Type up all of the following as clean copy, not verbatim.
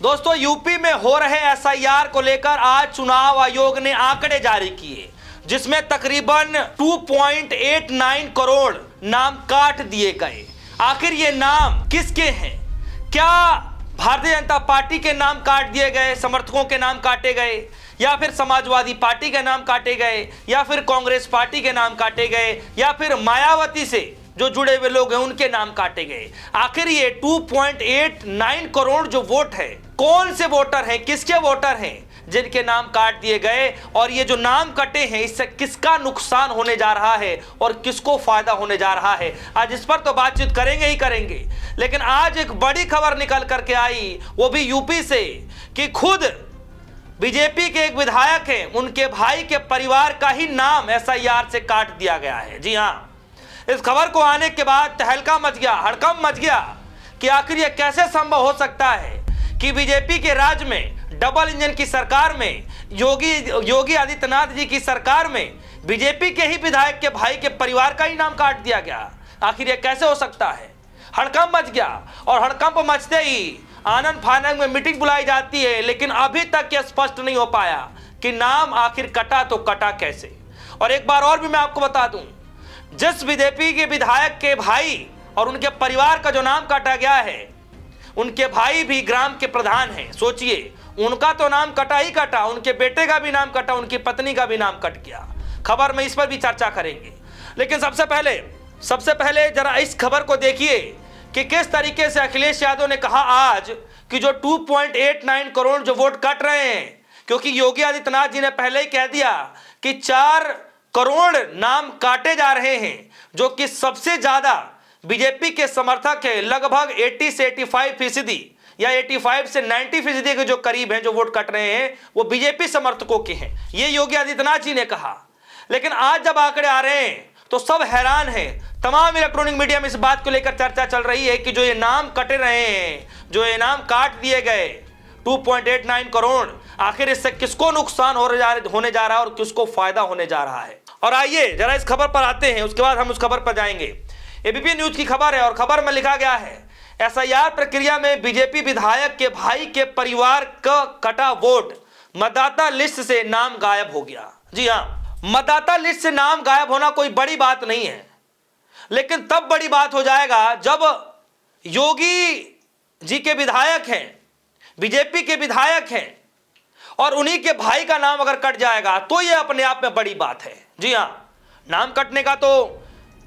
दोस्तों, यूपी में हो रहे एसआईआर को लेकर आज चुनाव आयोग ने आंकड़े जारी किए, जिसमें तकरीबन 2.89 करोड़ नाम काट दिए गए। आखिर ये नाम किसके हैं? क्या भारतीय जनता पार्टी के नाम काट दिए गए, समर्थकों के नाम काटे गए, या फिर समाजवादी पार्टी के नाम काटे गए, या फिर कांग्रेस पार्टी के नाम काटे गए, या फिर मायावती से जो जुड़े हुए लोग हैं उनके नाम काटे गए? आखिर ये 2.89 करोड़ जो वोट है, कौन से वोटर हैं, किसके वोटर हैं जिनके नाम काट दिए गए? और ये जो नाम कटे हैं, इससे किसका नुकसान होने जा रहा है और किसको फायदा होने जा रहा है, आज इस पर तो बातचीत करेंगे ही करेंगे। लेकिन आज एक बड़ी खबर निकल करके आई, वो भी यूपी से, कि खुद बीजेपी के एक विधायक हैं, उनके भाई के परिवार का ही नाम एसआईआर से काट दिया गया है। जी हाँ, इस खबर को आने के बाद तहलका मच गया, हड़कंप मच गया कि आखिर यह कैसे संभव हो सकता है कि बीजेपी के राज में, डबल इंजन की सरकार में, योगी आदित्यनाथ जी की सरकार में बीजेपी के ही विधायक के भाई के परिवार का ही नाम काट दिया गया। आखिर यह कैसे हो सकता है? हड़कंप मच गया, और हड़कंप मचते ही आनंद फानंद में मीटिंग बुलाई जाती है, लेकिन अभी तक यह स्पष्ट नहीं हो पाया कि नाम आखिर कटा तो कटा कैसे। और एक बार और भी मैं आपको बता दूं, जिस बीजेपी के विधायक के भाई और उनके परिवार का जो नाम काटा गया है, उनके भाई भी ग्राम के प्रधान हैं। सोचिए, उनका तो नाम कटा ही कटा, उनके बेटे का भी नाम कटा, उनकी पत्नी का भी नाम कट गया। खबर में इस पर भी चर्चा करेंगे, लेकिन सबसे पहले जरा इस खबर को देखिए कि किस तरीके से अखिलेश यादव ने कहा आज कि जो 2.89 करोड़ जो वोट कट रहे हैं, क्योंकि योगी आदित्यनाथ जी ने पहले ही कह दिया कि 4 करोड़ नाम काटे जा रहे हैं, जो कि सबसे ज्यादा बीजेपी के समर्थक है, लगभग 80 से 85% या 85 से 90% के जो करीब हैं जो वोट कट रहे हैं, वो बीजेपी समर्थकों के हैं। ये योगी आदित्यनाथ जी ने कहा। लेकिन आज जब आंकड़े आ रहे हैं तो सब हैरान हैं। तमाम इलेक्ट्रॉनिक मीडिया में इस बात को लेकर चर्चा चल रही है कि जो ये नाम कटे रहे हैं, जो ये नाम काट दिए गए 2.89 करोड़, आखिर इससे किसको नुकसान होने जा रहा है और किसको फायदा होने जा रहा है। और आइए जरा इस खबर पर आते हैं, उसके बाद हम उस खबर पर जाएंगे। एबीपी न्यूज की खबर है और खबर में लिखा गया है, एसआईआर प्रक्रिया में बीजेपी विधायक के भाई के परिवार का कटा वोट, मतदाता लिस्ट से नाम गायब हो गया। जी हाँ, मतदाता लिस्ट से नाम गायब होना कोई बड़ी बात नहीं है, लेकिन तब बड़ी बात हो जाएगा जब योगी जी के विधायक हैं, बीजेपी के विधायक हैं, और उन्हीं के भाई का नाम अगर कट जाएगा तो यह अपने आप में बड़ी बात है। जी हाँ, नाम कटने का तो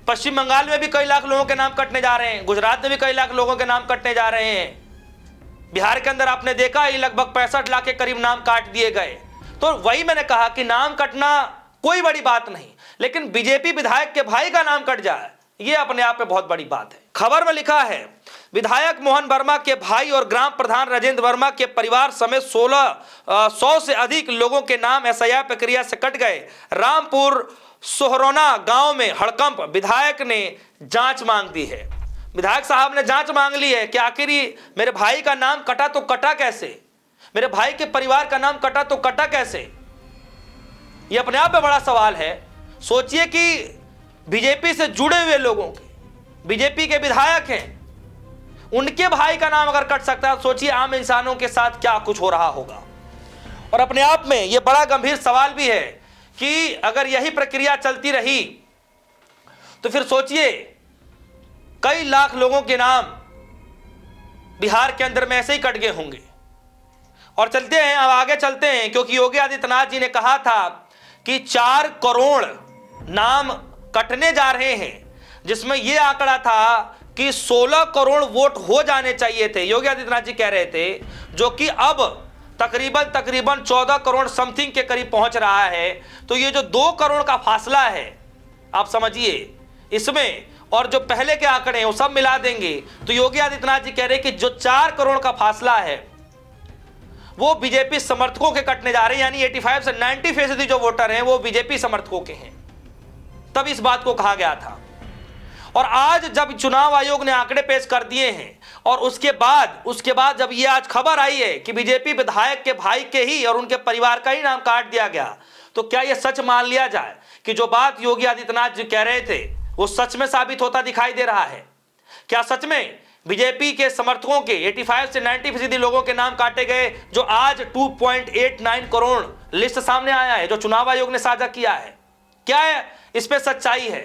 पश्चिम बंगाल में भी कई लाख लोगों के नाम कटने जा रहे हैं, गुजरात में भी कई लाख लोगों के नाम कटने जा रहे हैं, बिहार के अंदर आपने देखा ही लगभग 65 लाख के करीब नाम काट दिए गए। तो वही मैंने कहा कि नाम कटना कोई बड़ी बात नहीं, लेकिन बीजेपी विधायक के भाई का नाम कट जाए, यह अपने आप में बहुत बड़ी बात है। खबर में लिखा है, विधायक मोहन वर्मा के भाई और ग्राम प्रधान राजेंद्र वर्मा के परिवार समेत 100 से अधिक लोगों के नाम एसआईआर प्रक्रिया से कट गए। रामपुर सोहरोना गांव में हड़कंप, विधायक ने जांच मांग दी है। विधायक साहब ने जांच मांग ली है कि आखिर मेरे भाई का नाम कटा तो कटा कैसे, मेरे भाई के परिवार का नाम कटा तो कटा कैसे। यह अपने आप में बड़ा सवाल है। सोचिए कि बीजेपी से जुड़े हुए लोगों के, बीजेपी के विधायक हैं, उनके भाई का नाम अगर कट सकता है, सोचिए आम इंसानों के साथ क्या कुछ हो रहा होगा। और अपने आप में यह बड़ा गंभीर सवाल भी है कि अगर यही प्रक्रिया चलती रही तो फिर सोचिए कई लाख लोगों के नाम बिहार के अंदर में ऐसे ही कट गए होंगे। और चलते हैं, अब आगे चलते हैं, क्योंकि योगी आदित्यनाथ जी ने कहा था कि 4 करोड़ नाम कटने जा रहे हैं, जिसमें यह आंकड़ा था कि 16 करोड़ वोट हो जाने चाहिए थे, योगी आदित्यनाथ जी कह रहे थे, जो कि अब तकरीबन 14 करोड़ समथिंग के करीब पहुंच रहा है। तो ये जो 2 करोड़ का फासला है, आप समझिए इसमें, और जो पहले के आंकड़े हैं वो सब मिला देंगे तो योगी आदित्यनाथ जी कह रहे हैं कि जो 4 करोड़ का फासला है वो बीजेपी समर्थकों के कटने जा रहे हैं, यानी 85 से 90% जो वोटर हैं वो बीजेपी समर्थकों के हैं। तब इस बात को कहा गया था। और आज जब चुनाव आयोग ने आंकड़े पेश कर दिए हैं और उसके बाद जब ये आज खबर आई है कि बीजेपी विधायक के भाई के ही और उनके परिवार का ही नाम काट दिया गया, तो क्या यह सच मान लिया जाए कि जो बात योगी आदित्यनाथ जी कह रहे थे वो सच में साबित होता दिखाई दे रहा है? क्या सच में बीजेपी के समर्थकों के 85 से 90% लोगों के नाम काटे गए, जो आज 2.89 करोड़ लिस्ट सामने आया है, जो चुनाव आयोग ने साझा किया है। क्या है इस पे सच्चाई है?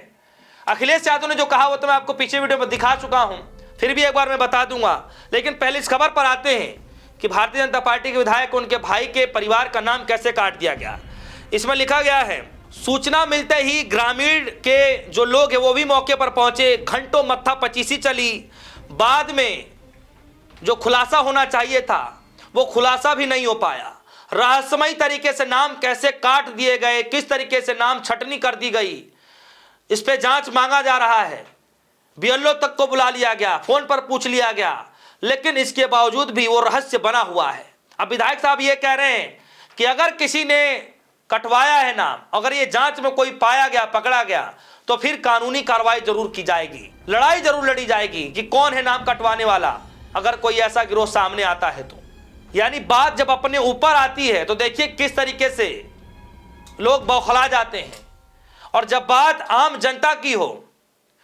अखिलेश यादव ने जो कहा वो तो मैं आपको पीछे वीडियो में दिखा चुका हूं, फिर भी एक बार मैं बता दूंगा। लेकिन पहले इस खबर पर आते हैं कि भारतीय जनता पार्टी के विधायक उनके भाई के परिवार का नाम कैसे काट दिया गया। इसमें लिखा गया है, सूचना मिलते ही ग्रामीण के जो लोग हैं वो भी मौके पर पहुंचे, घंटों मत्था पचीसी चली। बाद में जो खुलासा होना चाहिए था वो खुलासा भी नहीं हो पाया। रहस्यमयी तरीके से नाम कैसे काट दिए गए, किस तरीके से नाम छटनी कर दी गई, इस पे जांच मांगा जा रहा है। बीएलओ तक को बुला लिया गया, फोन पर पूछ लिया गया, लेकिन इसके बावजूद भी वो रहस्य बना हुआ है। अब विधायक साहब ये कह रहे हैं कि अगर किसी ने कटवाया है नाम, अगर ये जांच में कोई पाया गया, पकड़ा गया, तो फिर कानूनी कार्रवाई जरूर की जाएगी, लड़ाई जरूर लड़ी जाएगी कि कौन है नाम कटवाने वाला, अगर कोई ऐसा गिरोह सामने आता है तो। यानी बात जब अपने ऊपर आती है तो देखिए किस तरीके से लोग बौखला जाते हैं, और जब बात आम जनता की हो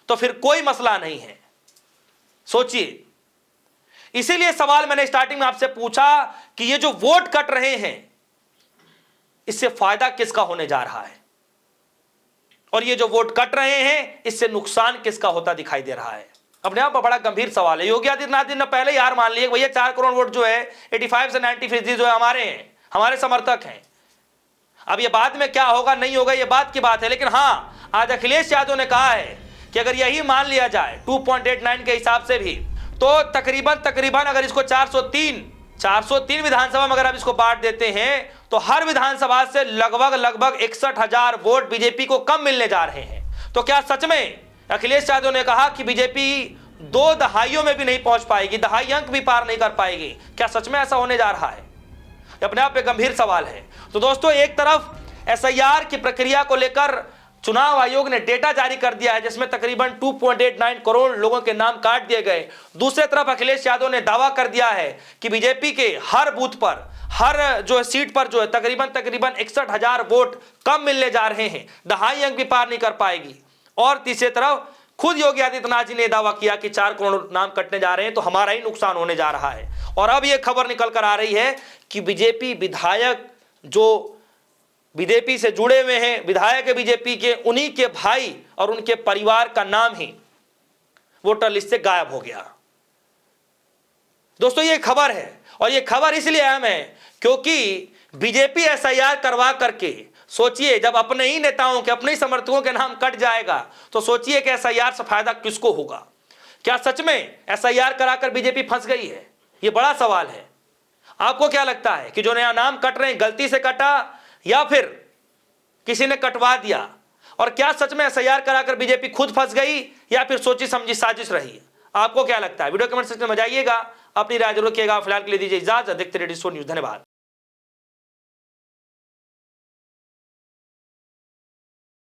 तो फिर कोई मसला नहीं है। सोचिए, इसीलिए सवाल मैंने स्टार्टिंग में आपसे पूछा कि ये जो वोट कट रहे हैं इससे फायदा किसका होने जा रहा है, और ये जो वोट कट रहे हैं इससे नुकसान किसका होता दिखाई दे रहा है। अपने आप में बड़ा गंभीर सवाल है। योगी आदित्यनाथ जी ने पहले ही हार मान ली है, भैया 4 करोड़ वोट जो है 85 से 90% जो है हमारे हैं, हमारे समर्थक हैं। अब ये बाद में क्या होगा नहीं होगा ये बात की बात है, लेकिन हाँ, आज अखिलेश यादव ने कहा है कि अगर यही मान लिया जाए 2.89 के हिसाब से भी, तो तकरीबन अगर इसको 403 विधानसभा में अगर आप इसको बांट देते हैं तो हर विधानसभा से लगभग 61,000 वोट बीजेपी को कम मिलने जा रहे हैं। तो क्या सच में अखिलेश यादव ने कहा कि बीजेपी 2 दहाइयों में भी नहीं पहुंच पाएगी, दहाई अंक भी पार नहीं कर पाएगी? क्या सच में ऐसा होने जा रहा है? अपने आप में गंभीर सवाल है। तो दोस्तों, एक तरफ एसआईआर की प्रक्रिया को लेकर चुनाव आयोग ने डेटा जारी कर दिया है जिसमें तकरीबन 2.89 करोड़ लोगों के नाम काट दिए गए। दूसरी तरफ अखिलेश यादव ने दावा कर दिया है कि बीजेपी के हर बूथ पर, हर जो सीट पर जो है तकरीबन 61,000 वोट कम मिलने जा रहे हैं, दहाई अंक भी पार नहीं कर पाएगी। और तीसरी तरफ खुद योगी आदित्यनाथ जी ने दावा किया कि 4 करोड़ नाम कटने जा रहे हैं, तो हमारा ही नुकसान होने जा रहा है। और अब यह खबर निकल कर आ रही है कि बीजेपी विधायक जो बीजेपी से जुड़े हुए हैं, विधायक है बीजेपी के, उन्हीं के भाई और उनके परिवार का नाम ही वोटर लिस्ट से गायब हो गया। दोस्तों, ये खबर है, और ये खबर इसलिए अहम है क्योंकि बीजेपी एसआईआर करवा करके, सोचिए जब अपने ही नेताओं के, अपने ही समर्थकों के नाम कट जाएगा तो सोचिए कि एसआईआर से फायदा किसको होगा। क्या सच में एसआईआर कराकर बीजेपी फंस गई है? ये बड़ा सवाल है। आपको क्या लगता है कि जो नया नाम कट रहे हैं गलती से कटा या फिर किसी ने कटवा दिया? और क्या सच में एसआईआर कराकर बीजेपी खुद फंस गई या फिर सोची समझी साजिश रही? आपको क्या लगता है? वीडियो कमेंट सेक्शन में बताइएगा, अपनी राय जरूर रखिएगा। फिलहाल के लिए दीजिए इजाजत। देखते रहिए डिस्टो न्यूज़। धन्यवाद।